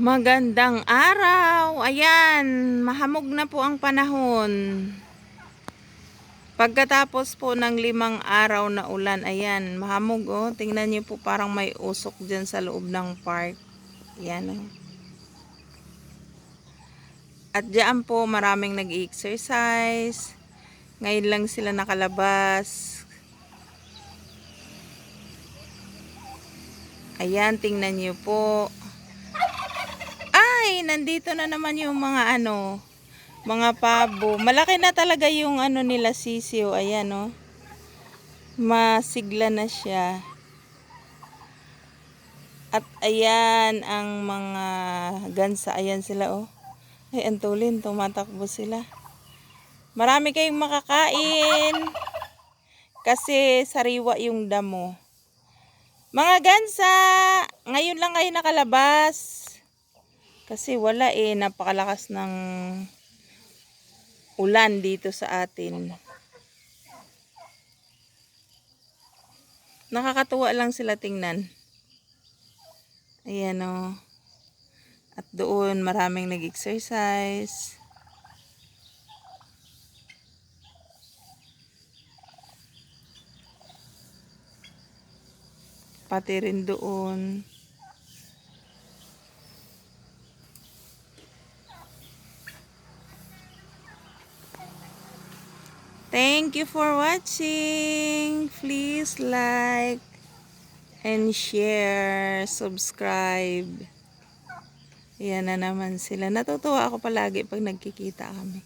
Magandang araw. Ayan, mahamog na po ang panahon. Pagkatapos po ng 5 araw na ulan, ayan, mahamog oh. Tingnan niyo po, parang may usok dyan sa loob ng park. Ayan oh. At diyan po maraming nag-exercise. Ngayon lang sila nakalabas. Ayan, tingnan niyo po. Ay, nandito na naman yung mga mga pabo. Malaki na talaga yung nila sisiyo. Ayan oh. Masigla na siya. At ayan ang mga gansa. Ayan sila oh. Ay, antulin, tumatakbo sila. Marami kayong makakain kasi sariwa yung damo. Mga gansa, ngayon lang kayo nakalabas. Kasi wala napakalakas ng ulan dito sa atin. Nakakatuwa lang sila tingnan. Ayan o. At doon maraming nag-exercise. Pati rin doon. Thank you for watching. Please like and share, subscribe. Yan na naman sila. Natutuwa ako palagi pag nagkikita kami.